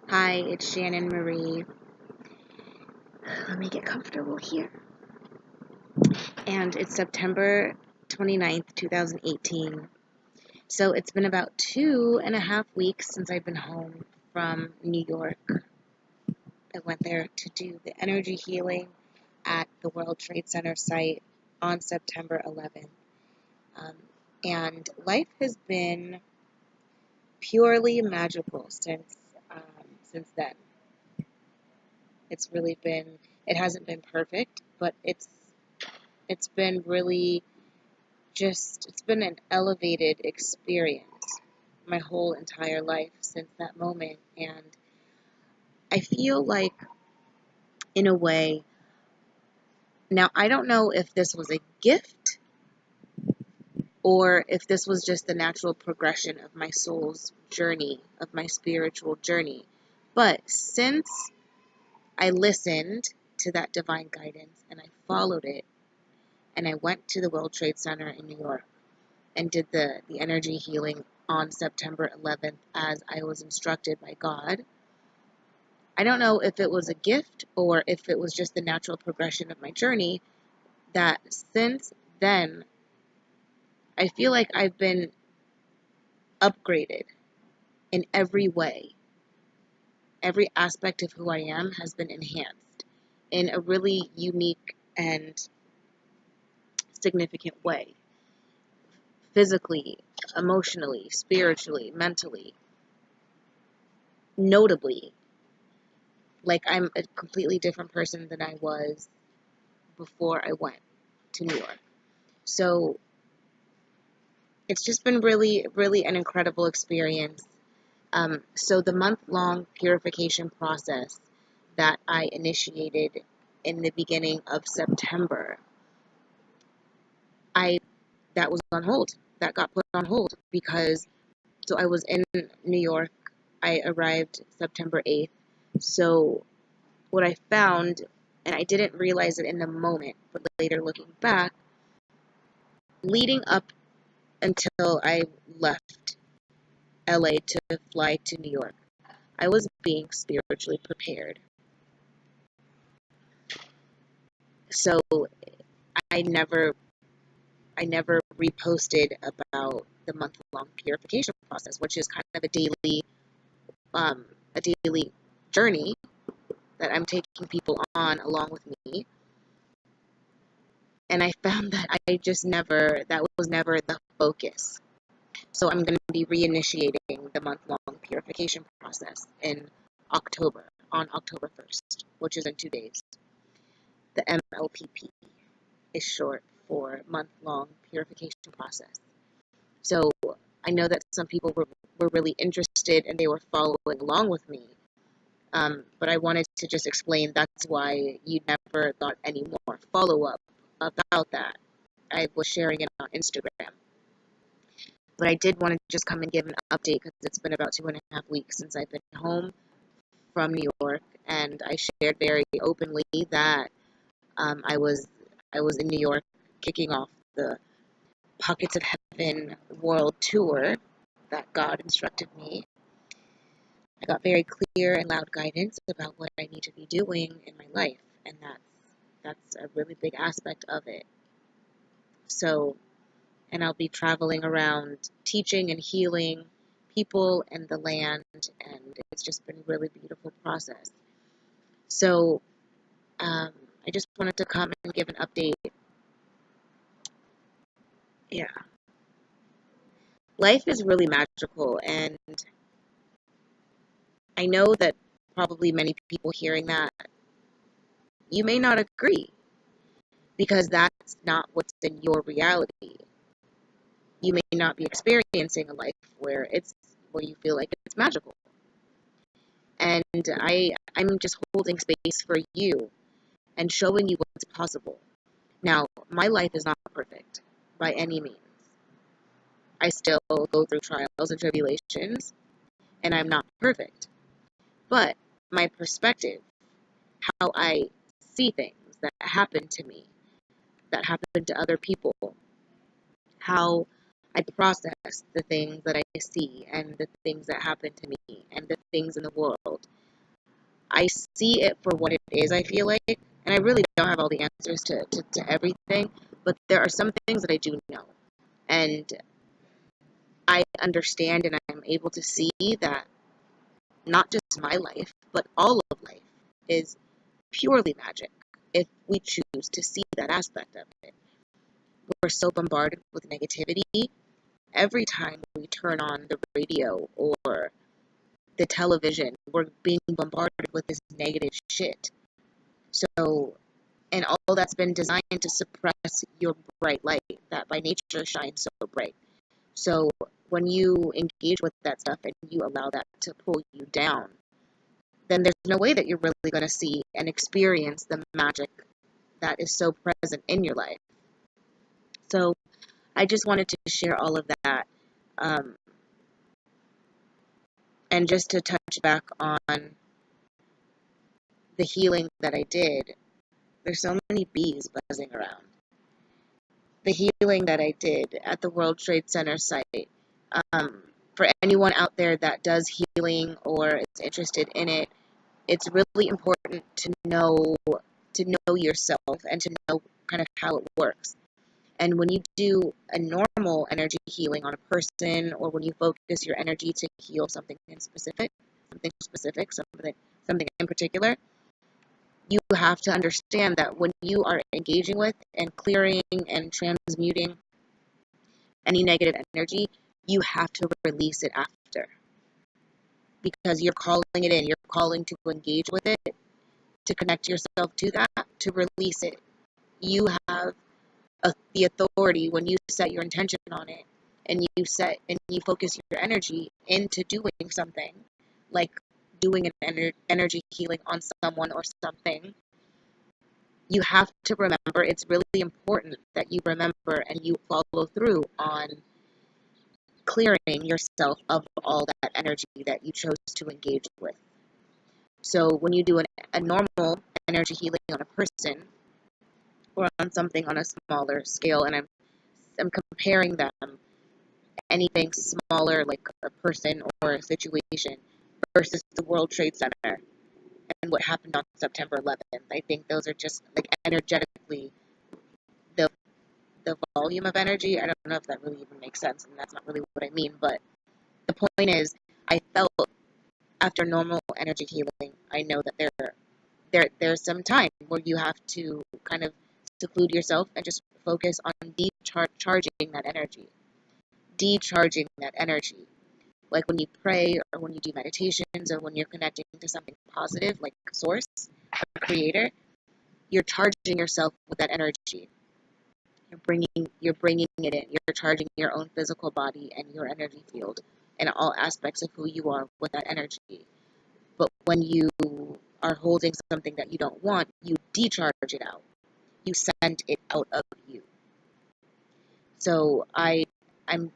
Hi, it's Shannon Marie. Let me get comfortable here. And it's September 29th, 2018. So it's been about 2.5 weeks since I've been home from New York. I went there to do the energy healing at the World Trade Center site on September 11th. Um, and life has been purely magical since then. It's really been, it hasn't been perfect, but it's been really it's been an elevated experience my whole entire life since that moment. And I feel like, in a way, now I don't know if this was a gift or if this was just the natural progression of my soul's journey, of my spiritual journey. But since I listened to that divine guidance and I followed it, and I went to the World Trade Center in New York and did the energy healing on September 11th as I was instructed by God. I don't know if it was a gift or if it was just the natural progression of my journey, that since then, I feel like I've been upgraded in every way. Every aspect of who I am has been enhanced in a really unique and significant way. Physically, emotionally, spiritually, mentally, notably. Like, I'm a completely different person than I was before I went to New York. So it's just been really, really an incredible experience. So the month-long purification process that I initiated in the beginning of September, I that was on hold. That got put on hold because so I was in New York. I arrived September 8th. So what I found, and I didn't realize it in the moment, but later looking back, leading up until I left LA to fly to New York, I was being spiritually prepared. So I never I never reposted about the month-long purification process, which is kind of um, a daily journey that I'm taking people on along with me. And I found that that was never the focus. So I'm going to be reinitiating the month-long purification process in October, on October 1st, which is in 2 days. The MLPP is short for month-long purification process. So I know that some people were really interested and they were following along with me. But I wanted to just explain that's why you never got any more follow-up about that. I was sharing it on Instagram. But I did want to just come and give an update because it's been about 2.5 weeks since I've been home from New York, and I shared very openly that I was in New York kicking off the Pockets of Heaven World Tour that God instructed me. I got very clear and loud guidance about what I need to be doing in my life, and that's a really big aspect of it. So, and I'll be traveling around teaching and healing people and the land, and it's just been a really beautiful process. So, I just wanted to come and give an update. Yeah, life is really magical, and I know that probably many people hearing that, you may not agree because that's not what's in your reality. You may not be experiencing a life where you feel like it's magical. And I'm just holding space for you and showing you what's possible. Now, my life is not perfect by any means. I still go through trials and tribulations, and I'm not perfect. But my perspective, how I see things that happen to me, that happen to other people, how I process the things that I see and the things that happen to me and the things in the world. I see it for what it is, I feel like, and I really don't have all the answers to everything, but there are some things that I do know. And I understand and I'm able to see that not just my life, but all of life is purely magic if we choose to see that aspect of it. We're so bombarded with negativity. Every time we turn on the radio or the television, we're being bombarded with this negative shit. So, and all that's been designed to suppress your bright light that by nature shines so bright. So, when you engage with that stuff and you allow that to pull you down, then there's no way that you're really going to see and experience the magic that is so present in your life. So, I just wanted to share all of that. Um, and just to touch back on the healing that I did, there's so many bees buzzing around. The healing that I did at the World Trade Center site, for anyone out there that does healing or is interested in it, it's really important to know yourself and to know kind of how it works. And when you do a normal energy healing on a person, or when you focus your energy to heal something specific, something in particular, you have to understand that when you are engaging with and clearing and transmuting any negative energy, you have to release it after. Because you're calling it in, you're calling to engage with it, to connect yourself to that, to release it. You have the authority when you set your intention on it, and you focus your energy into doing something, like doing an energy healing on someone or something. You have to remember, it's really important that you remember and you follow through on clearing yourself of all that energy that you chose to engage with. So when you do a normal energy healing on a person or on something on a smaller scale, and I'm comparing them, anything smaller like a person or a situation versus the World Trade Center and what happened on September 11th. I think those are just like energetically the volume of energy. I don't know if that really even makes sense, and that's not really what I mean, but the point is, I felt after normal energy healing, I know that there's some time where you have to kind of seclude yourself and just focus on decharging that energy. Decharging that energy. Like when you pray or when you do meditations or when you're connecting to something positive like source, a creator, you're charging yourself with that energy. You're bringing it in. You're charging your own physical body and your energy field and all aspects of who you are with that energy. But when you are holding something that you don't want, you decharge it out. You send it out of you. So I'm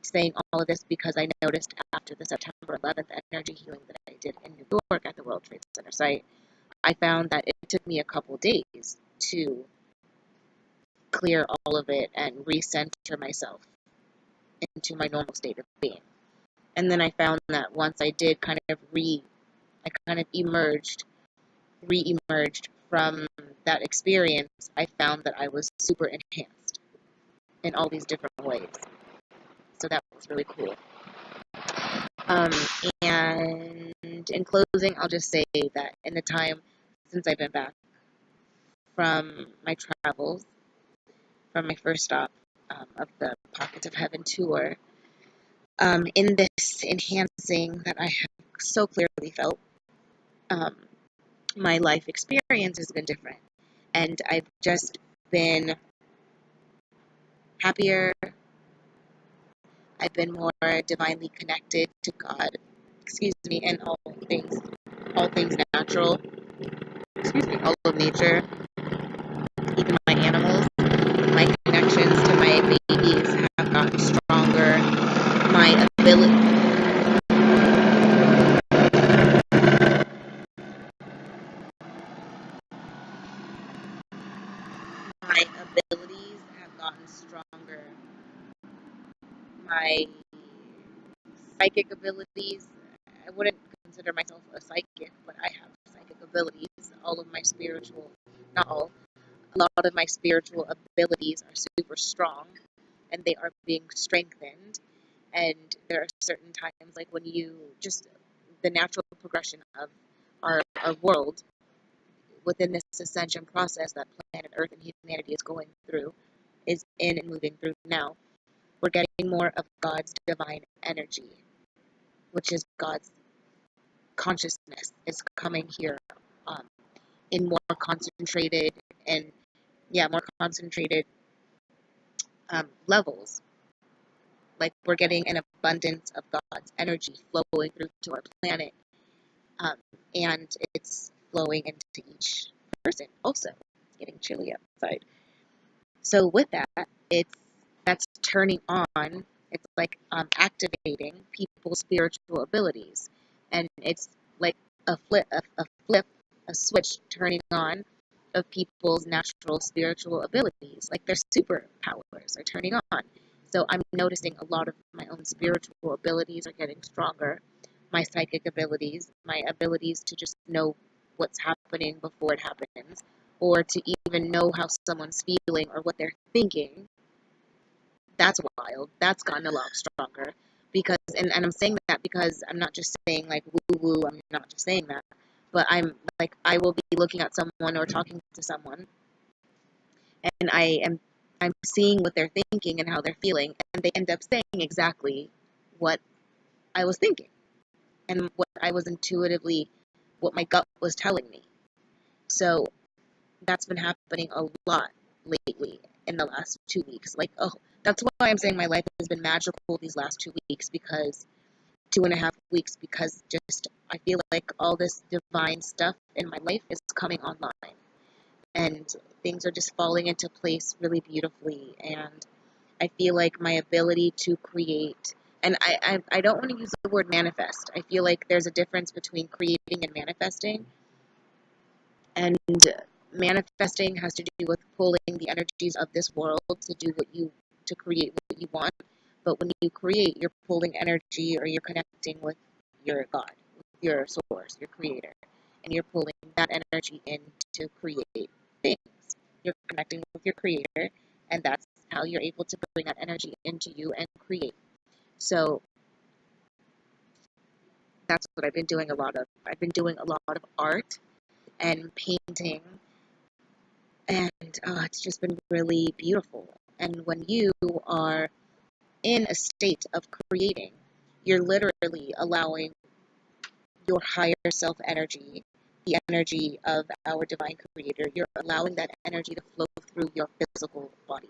saying all of this because I noticed after the September 11th energy healing that I did in New York at the World Trade Center site, I found that it took me a couple days to clear all of it and recenter myself into my normal state of being. And then I found that once I did I kind of re-emerged from that experience, I found that I was super enhanced in all these different ways. So that was really cool. And in closing, I'll just say that in the time since I've been back from my travels, from my first stop of the Pockets of Heaven tour, in this enhancing that I have so clearly felt, my life experience has been different. And I've just been happier. I've been more divinely connected to God, and all things natural, all of nature, even my animals. My connections to my babies have gotten stronger. My abilities have gotten stronger. My psychic abilities, I wouldn't consider myself a psychic, but I have psychic abilities. All of my spiritual, not all, a lot of my spiritual abilities are super strong, and they are being strengthened. And there are certain times, like when you just the natural progression of our world within this ascension process that planet Earth and humanity is going through, is in and moving through now. We're getting more of God's divine energy, which is God's consciousness is coming here um, in more concentrated and more concentrated levels. Like we're getting an abundance of God's energy flowing through to our planet, um, and it's flowing into each person. Also, it's getting chilly outside. So with that, that's turning on. It's like activating people's spiritual abilities, and it's like a flip, a switch turning on of people's natural spiritual abilities, like their superpowers are turning on. So I'm noticing a lot of my own spiritual abilities are getting stronger. My psychic abilities, my abilities to just know what's happening before it happens, or to even know how someone's feeling or what they're thinking. That's wild. That's gotten a lot stronger. Because, and I'm saying that because I'm not just saying like woo woo, I'm not just saying that, but I'm like, I will be looking at someone or talking to someone, and I'm seeing what they're thinking and how they're feeling, and they end up saying exactly what I was thinking and what I was intuitively, what my gut was telling me. So that's been happening a lot lately in the last 2 weeks. Like, oh, that's why I'm saying my life has been magical these last 2 weeks, because 2.5 weeks, because just I feel like all this divine stuff in my life is coming online, and things are just falling into place really beautifully. And I feel like my ability to create, and I don't want to use the word manifest. I feel like there's a difference between creating and manifesting. And manifesting has to do with pulling the energies of this world to do to create what you want. But when you create, you're pulling energy, or you're connecting with your God, your source, your creator, and you're pulling that energy in to create things. You're connecting with your creator, and that's how you're able to bring that energy into you and create. So that's what I've been doing a lot of. I've been doing a lot of art and painting, and it's just been really beautiful. And when you are in a state of creating, you're literally allowing your higher self energy, the energy of our divine creator, you're allowing that energy to flow through your physical body,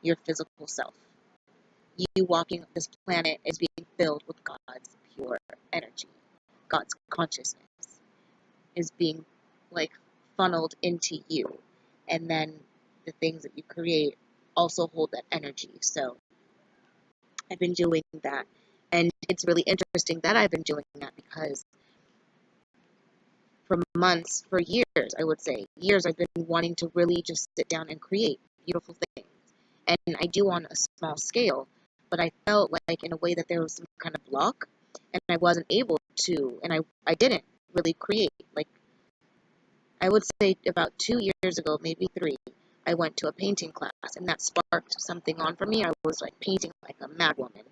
your physical self. You walking this planet is being filled with God's pure energy. God's consciousness is being like funneled into you. And then the things that you create also hold that energy. So I've been doing that. And it's really interesting that I've been doing that, because for months, for years, I would say, years, I've been wanting to really just sit down and create beautiful things. And I do on a small scale, but I felt like in a way that there was some kind of block, and I wasn't able to, and I didn't really create. Like, I would say about 2 years ago, maybe 3, I went to a painting class, and that sparked something on for me. I was like painting like a mad woman.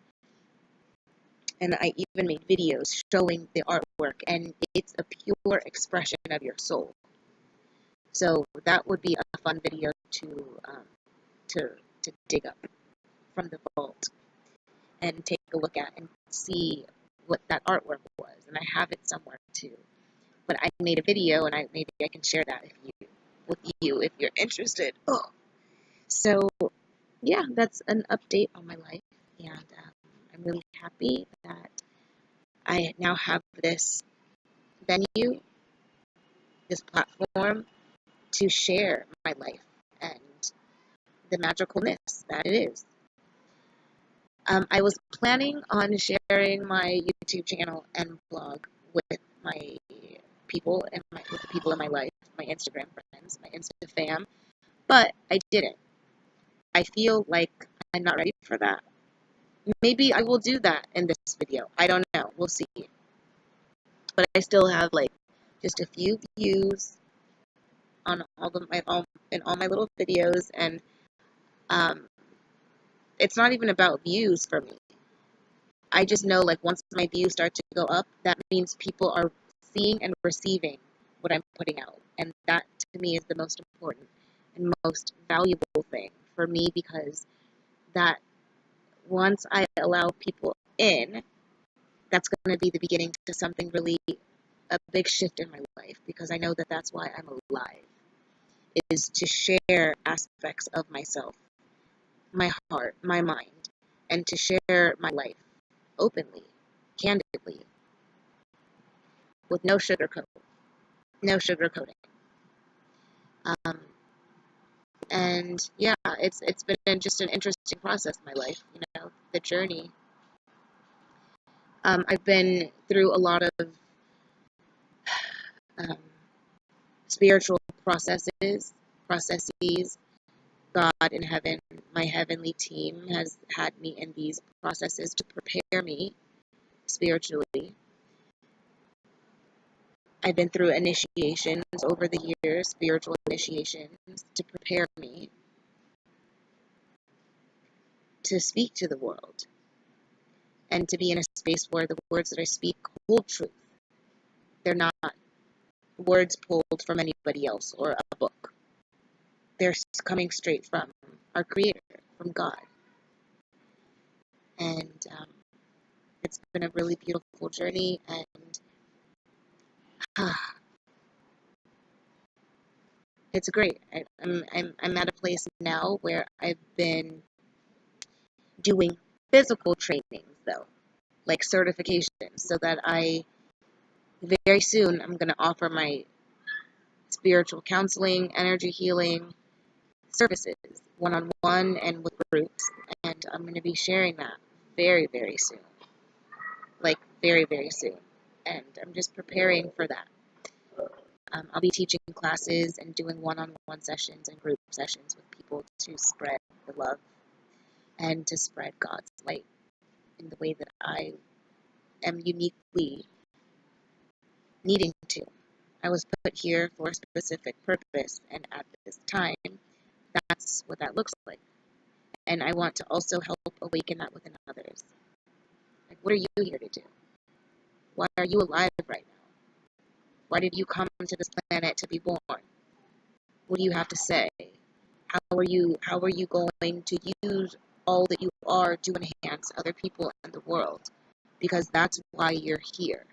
And I even made videos showing the artwork, and it's a pure expression of your soul. So that would be a fun video to dig up from the vault and take a look at and see what that artwork was. And I have it somewhere too. But I made a video, and maybe I can share that with you if you're interested. Oh. So yeah, that's an update on my life, and I'm really happy that I now have this venue, this platform to share my life and the magicalness that it is. I was planning on sharing my YouTube channel and blog with my people and with the people in my life, my Instagram friends, my Insta fam, but I didn't. I feel like I'm not ready for that. Maybe I will do that in this video. I don't know. We'll see. but I still have like just a few views on in all my little videos, and um, it's not even about views for me. I just know like once my views start to go up, that means people are seeing and receiving what I'm putting out, and that to me is the most important and most valuable thing for me, because that once I allow people in, that's going to be the beginning to something really a big shift in my life, because I know that that's why I'm alive, is to share aspects of myself, my heart, my mind, and to share my life openly, candidly, with no sugarcoating. Um, and yeah, it's been just an interesting process in my life, the journey. I've been through a lot of um, spiritual processes. God in heaven, my heavenly team has had me in these processes to prepare me spiritually. I've been through initiations over the years, spiritual initiations, to prepare me to speak to the world and to be in a space where the words that I speak hold truth. They're not words pulled from anybody else or a book. They're coming straight from our Creator, from God. And it's been a really beautiful journey, and it's great. I'm at a place now where I've been doing physical trainings, though, like certifications, so that I very soon I'm going to offer my spiritual counseling, energy healing services, one-on-one and with groups, and I'm going to be sharing that very, very soon, like very, very soon, and I'm just preparing for that. I'll be teaching classes and doing one-on-one sessions and group sessions with people to spread the love and to spread God's light in the way that I am uniquely needing to. I was put here for a specific purpose, and at this time, that's what that looks like. And I want to also help awaken that within others. Like, what are you here to do? Why are you alive right now? Why did you come to this planet to be born? What do you have to say? How are you going to use all that you are to enhance other people in the world? Because that's why you're here.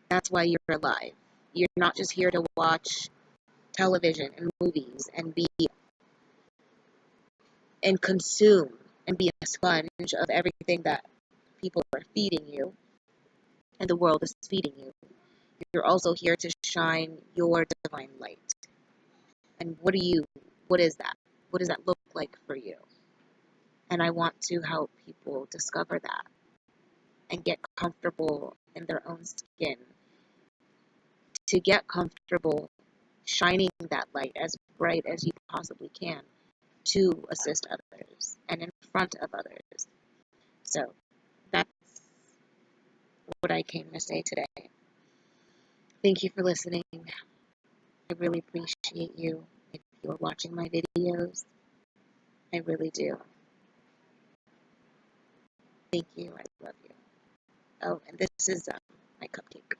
That's why you're alive. You're not just here to watch television and movies and consume and be a sponge of everything that people are feeding you and the world is feeding you. You're also here to shine your divine light. And what is that? What does that look like for you? And I want to help people discover that and get comfortable in their own skin, to get comfortable shining that light as bright as you possibly can to assist others and in front of others. So that's what I came to say today. Thank you for listening. I really appreciate you. If you're watching my videos, I really do. Thank you. I love you. Oh, and this is my cupcake.